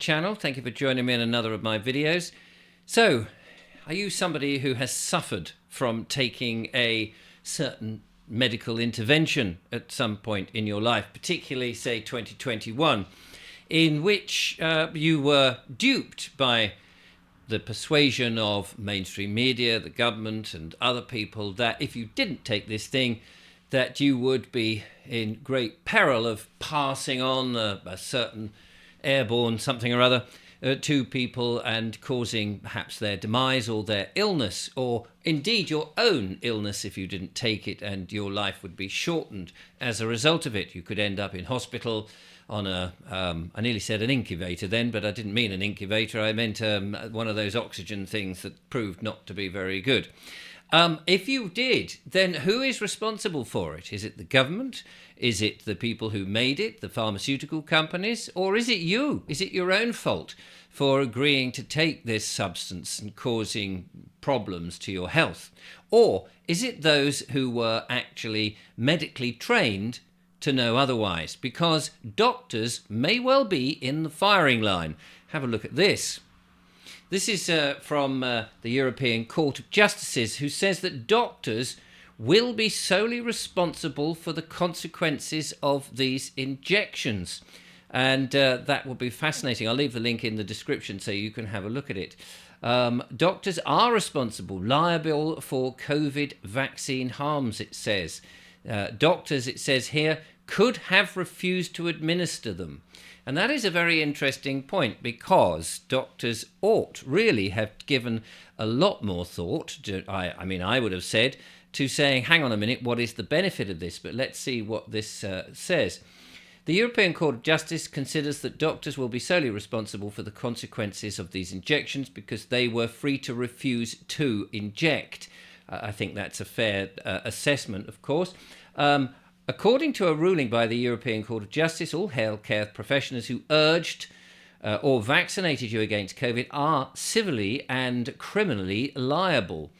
channel. Thank you for joining me in another of my videos. So, are you somebody who has suffered from taking a certain medical intervention at some point in your life, particularly say 2021, in which you were duped by the persuasion of mainstream media, the government and other people that if you didn't take this thing, that you would be in great peril of passing on a certain airborne something or other to people and causing perhaps their demise or their illness, or indeed your own illness if you didn't take it, and your life would be shortened as a result of it. You could end up in hospital on I nearly said an incubator then, but I didn't mean an incubator. I meant one of those oxygen things that proved not to be very good. If you did, then who is responsible for it? Is it the government? Is it the people who made it, the pharmaceutical companies? Or is it you? Is it your own fault for agreeing to take this substance and causing problems to your health? Or is it those who were actually medically trained to know otherwise? Because doctors may well be in the firing line. Have a look at this. This is from the European Court of Justice, who says that doctors will be solely responsible for the consequences of these injections. And that will be fascinating. I'll leave the link in the description so you can have a look at it. Doctors are responsible, liable for COVID vaccine harms, it says. Doctors, it says here, could have refused to administer them. And that is a very interesting point, because doctors ought really have given a lot more thought to, I would have said, to saying, hang on a minute, what is the benefit of this? But let's see what this says. The European Court of Justice considers that doctors will be solely responsible for the consequences of these injections because they were free to refuse to inject. I think that's a fair assessment, of course. According to a ruling by the European Court of Justice, all healthcare professionals who urged or vaccinated you against COVID are civilly and criminally liable.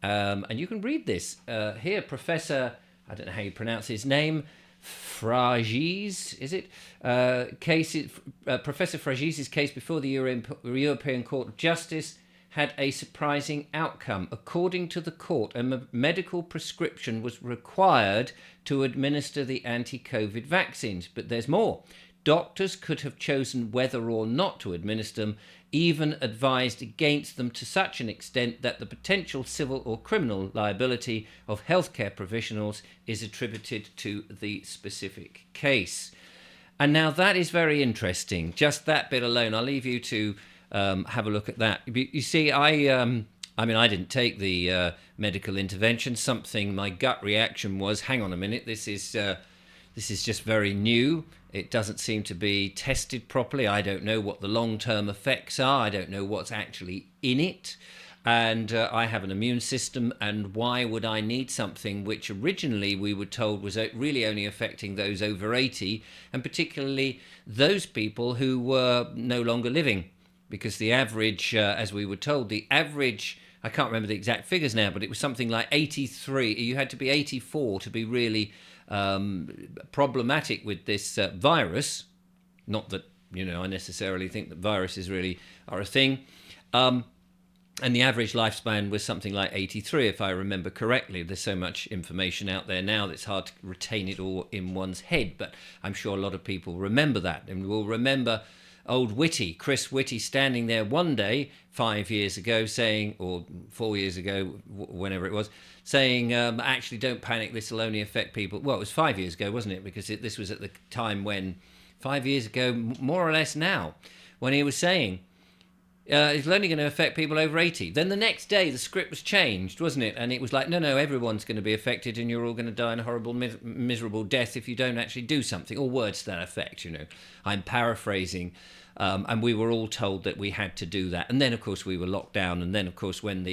And you can read this here. Professor, I don't know how you pronounce his name, Fragi's, is it? Professor Fragi's case before the European Court of Justice had a surprising outcome. According to the court, a medical prescription was required to administer the anti-COVID vaccines. But there's more. Doctors could have chosen whether or not to administer them, even advised against them to such an extent that the potential civil or criminal liability of healthcare professionals is attributed to the specific case. And now that is very interesting. Just that bit alone. I'll leave you to have a look at that. You see, I didn't take the medical intervention. My gut reaction was, hang on a minute, this is just very new. It doesn't seem to be tested properly. I don't know what the long-term effects are. I don't know what's actually in it. And I have an immune system, and why would I need something which originally we were told was really only affecting those over 80, and particularly those people who were no longer living? Because the average, as we were told, the average, I can't remember the exact figures now, but it was something like 83. You had to be 84 to be really problematic with this virus. Not that, I necessarily think that viruses really are a thing. And the average lifespan was something like 83, if I remember correctly. There's so much information out there now that it's hard to retain it all in one's head. But I'm sure a lot of people remember that, and will remember old Chris Whitty, standing there one day 5 years ago saying, or 4 years ago, whenever it was, saying, actually, don't panic, this will only affect people. Well, it was 5 years ago, wasn't it? Because this was at the time when, 5 years ago, more or less now, when he was saying, it's only going to affect people over 80. Then the next day, the script was changed, wasn't it? And it was like, no, everyone's going to be affected, and you're all going to die in a horrible, miserable death if you don't actually do something, or words to that effect, I'm paraphrasing. And we were all told that we had to do that. And then, of course, we were locked down. And then, of course, when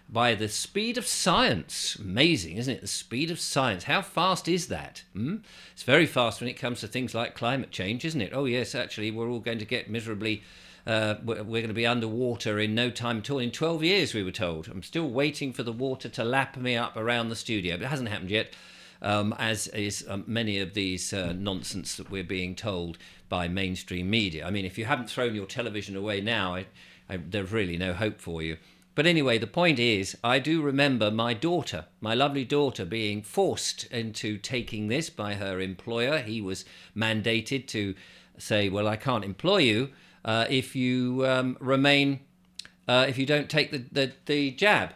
by the speed of science, amazing, isn't it? The speed of science. How fast is that? It's very fast when it comes to things like climate change, isn't it? Oh, yes, actually, we're all going to get miserably we're going to be underwater in no time at all. In 12 years, we were told. I'm still waiting for the water to lap me up around the studio, but it hasn't happened yet. As is many of these nonsense that we're being told. by mainstream media. I mean, if you haven't thrown your television away now, there's really no hope for you. But anyway, the point is, I do remember my daughter, my lovely daughter, being forced into taking this by her employer. He was mandated to say, well, I can't employ you if you if you don't take the jab.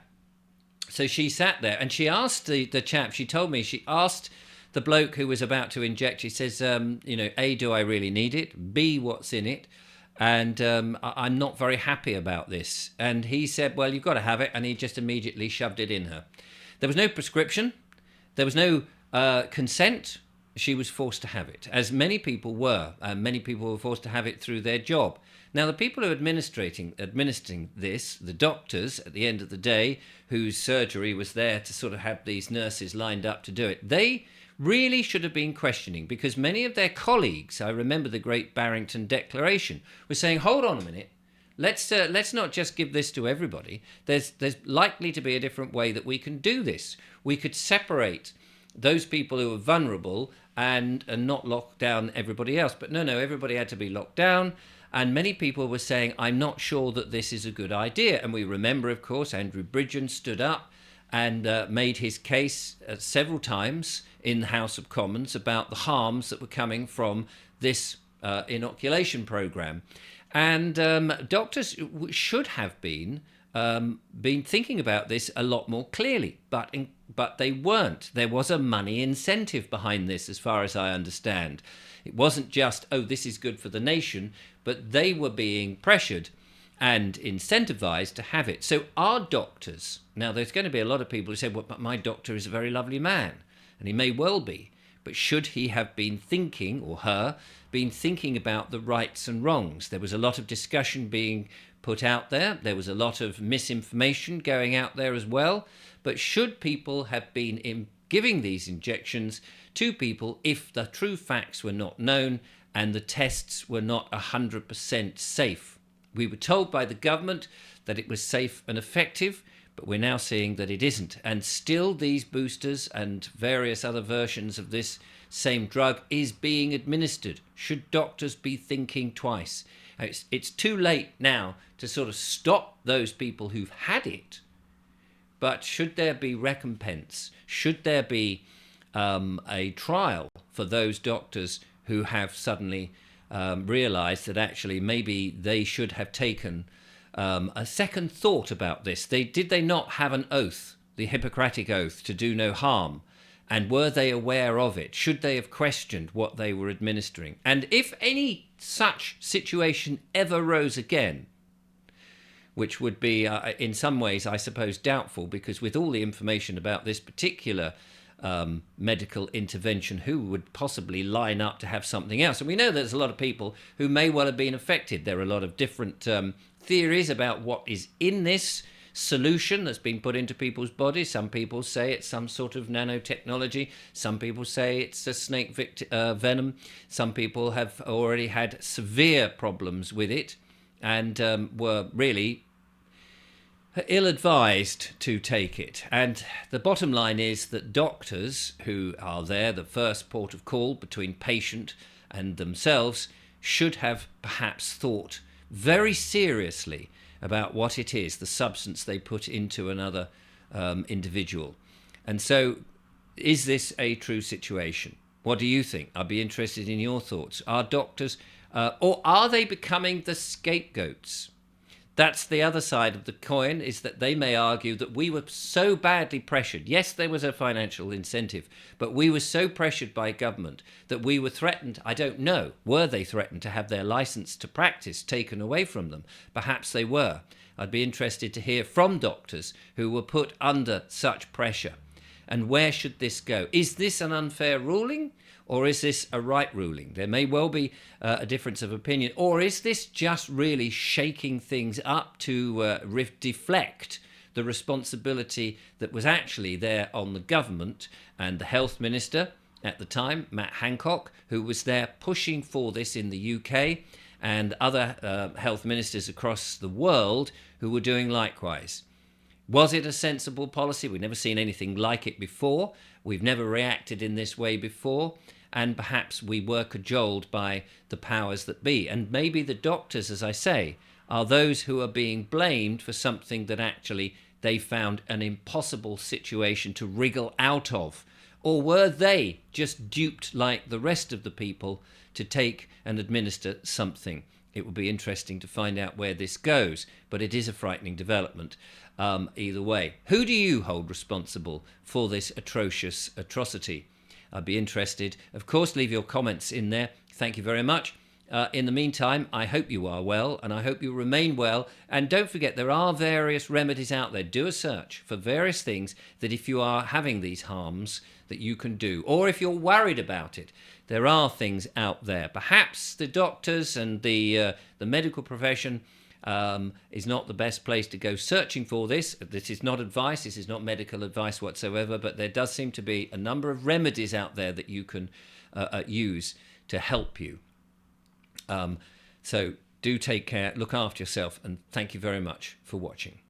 So she sat there and she asked the chap, she told me, she asked the bloke who was about to inject, she says, A, do I really need it? B, what's in it? And I'm not very happy about this. And he said, well, you've got to have it. And he just immediately shoved it in her. There was no prescription. There was no consent. She was forced to have it, as many people were. Many people were forced to have it through their job. Now, the people who are administering this, the doctors, at the end of the day, whose surgery was there to sort of have these nurses lined up to do it, they really should have been questioning, because many of their colleagues, I remember the Great Barrington Declaration, were saying, hold on a minute, let's not just give this to everybody. There's likely to be a different way that we can do this. We could separate those people who are vulnerable and not lock down everybody else. But no, everybody had to be locked down. And many people were saying, I'm not sure that this is a good idea. And we remember, of course, Andrew Bridgen stood up and made his case several times in the House of Commons about the harms that were coming from this inoculation program. And doctors should have been thinking about this a lot more clearly, but they weren't. There was a money incentive behind this, as far as I understand. It wasn't just, oh, this is good for the nation, but they were being pressured and incentivized to have it. So our doctors, now there's going to be a lot of people who say, well, but my doctor is a very lovely man, and he may well be, but should he have been thinking, or her, been thinking about the rights and wrongs? There was a lot of discussion being put out there. There was a lot of misinformation going out there as well. But should people have been giving these injections to people if the true facts were not known and the tests were not 100% safe? We were told by the government that it was safe and effective, but we're now seeing that it isn't. And still these boosters and various other versions of this same drug is being administered. Should doctors be thinking twice? It's too late now to sort of stop those people who've had it, but should there be recompense? Should there be a trial for those doctors who have suddenly realised that actually maybe they should have taken a second thought about this? Did they not have an oath, the Hippocratic Oath, to do no harm? And were they aware of it? Should they have questioned what they were administering? And if any such situation ever rose again, which would be in some ways, I suppose, doubtful, because with all the information about this particular medical intervention, who would possibly line up to have something else? And we know there's a lot of people who may well have been affected. There are a lot of different theories about what is in this solution that's been put into people's bodies. Some people say it's some sort of nanotechnology. Some people say it's a snake venom. Some people have already had severe problems with it and were really ill-advised to take it. And the bottom line is that doctors, who are there, the first port of call between patient and themselves, should have perhaps thought very seriously about what it is, the substance they put into another individual. And so, is this a true situation? What do you think? I'd be interested in your thoughts. Are doctors, or are they becoming the scapegoats? That's the other side of the coin, is that they may argue that we were so badly pressured. Yes, there was a financial incentive, but we were so pressured by government that we were threatened. I don't know. Were they threatened to have their license to practice taken away from them? Perhaps they were. I'd be interested to hear from doctors who were put under such pressure. And where should this go? Is this an unfair ruling? Or is this a right ruling? There may well be a difference of opinion. Or is this just really shaking things up to deflect the responsibility that was actually there on the government and the health minister at the time, Matt Hancock, who was there pushing for this in the UK, and other health ministers across the world who were doing likewise? Was it a sensible policy? We've never seen anything like it before. We've never reacted in this way before. and perhaps we were cajoled by the powers that be. And maybe the doctors, as I say, are those who are being blamed for something that actually they found an impossible situation to wriggle out of. Or were they just duped like the rest of the people to take and administer something? It will be interesting to find out where this goes, but it is a frightening development either way. Who do you hold responsible for this atrocious atrocity? I'd be interested. Of course, leave your comments in there. Thank you very much. In the meantime, I hope you are well, and I hope you remain well. And don't forget, there are various remedies out there. Do a search for various things that if you are having these harms that you can do, or if you're worried about it, there are things out there. Perhaps the doctors and the medical profession is not the best place to go searching for this. This is not advice. This is not medical advice whatsoever, but there does seem to be a number of remedies out there that you can use to help you. So do take care, look after yourself, and thank you very much for watching.